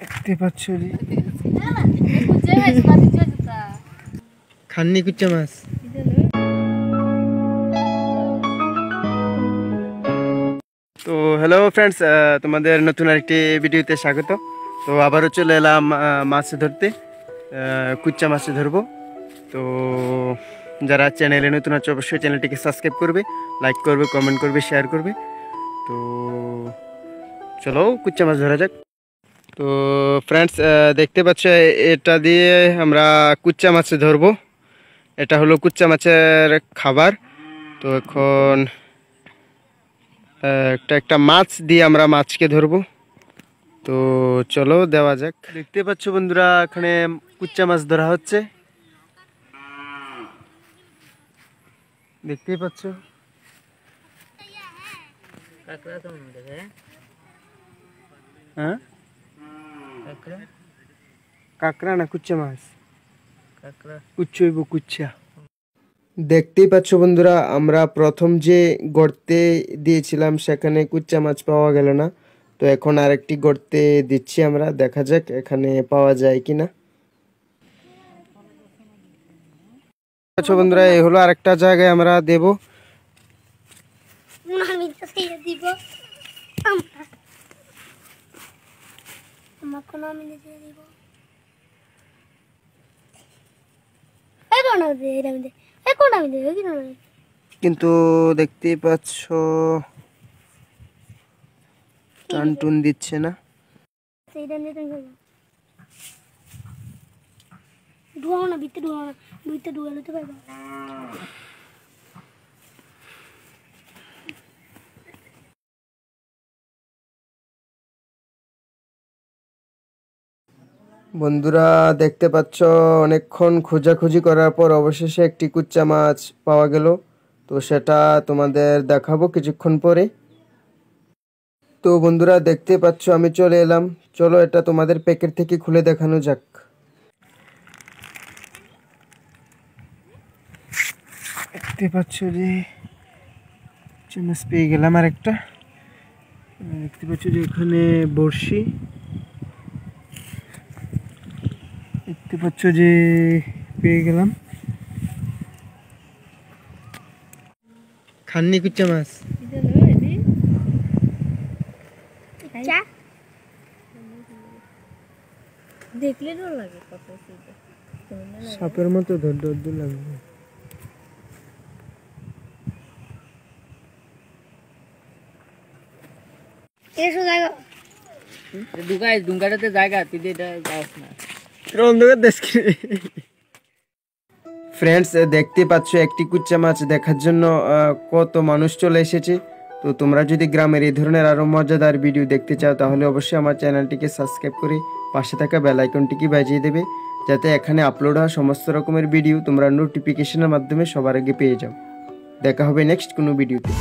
দেখতে পাচ্ছ খাননি কুচ্চা মাছ। তো হ্যালো ফ্রেন্ডস, তোমাদের নতুন আরেকটি ভিডিওতে স্বাগত। তো আবারও চলে এলাম মাছ ধরতে, কুচ্চা মাছ ধরবো। তো যারা চ্যানেলে নতুন আছে অবশ্যই চ্যানেলটিকে সাবস্ক্রাইব করবে, লাইক করবে, কমেন্ট করবে, শেয়ার করবে। তো চলো কুচ্চা মাছ ধরা যাক। তো ফ্রেন্ডস, দেখতে পাচ্ছ এটা দিয়ে আমরা কুচ্চা মাছ ধরবো। এটা হলো কুচ্চা মাছের খাবার। তো এখন একটা মাছ দিয়ে আমরা মাছকে ধরবো। তো চলো দেওয়া যাক। দেখতে পাচ্ছ বন্ধুরা, এখানে কুচ্চা মাছ ধরা হচ্ছে, দেখতেই পাচ্ছ। হ্যাঁ, কাঁকড়া না কুচ্চা মাছ, কুচ্চা। দেখতেই পাচ্ছ বন্ধুরা, আমরা প্রথম যে গর্তে দিয়েছিলাম সেখানে কুচ্চা মাছ পাওয়া গেল না। তো এখন আরেকটি গর্তে দিচ্ছি আমরা, দেখা যাক এখানে পাওয়া যায় কিনা। আচ্ছা বন্ধুরা, এই হলো আরেকটা জায়গায় আমরা দেব। কিন্তু দেখতেই পাচ্ছ টান টুন দিচ্ছে না। বন্ধুরা দেখতে পাচ্ছ, অনেকক্ষণ খোঁজাখুঁজি করার পর অবশেষে একটি কুচ্চা মাছ পাওয়া গেল। তো সেটা তোমাদের দেখাবো কিছুক্ষণ পরে। তো বন্ধুরা দেখতে পাচ্ছ আমি চলে এলাম, চলো এটা তোমাদের প্যাকেট থেকে খুলে দেখানো যাক। দেখতে পাচ্ছ যে মাছ পেয়ে গেলাম আর একটা। দেখতে পাচ্ছ যে এখানে বড়শি, দেখতে পাচ্ছ যে পেয়ে গেলাম খাননি কুচ্চা মাছ। দেখলে ডর লাগে, সাপের মতো ধর লাগবে। ফ্রেন্ডস দেখতে পাচ্ছ একটি কুচ্চা মাছ দেখার জন্য কত মানুষ চলে এসেছে। তো তোমরা যদি গ্রামের এই ধরনের আরো মজাদার ভিডিও দেখতে চাও তাহলে অবশ্যই আমার চ্যানেলটিকে সাবস্ক্রাইব করে পাশে থাকা বেল আইকনটিকে বাজিয়ে দেবে, যাতে এখানে আপলোড হওয়া সমস্ত রকমের ভিডিও তোমরা নোটিফিকেশনের মাধ্যমে সবার আগে পেয়ে যাও। দেখা হবে নেক্সট কোনো ভিডিওতে।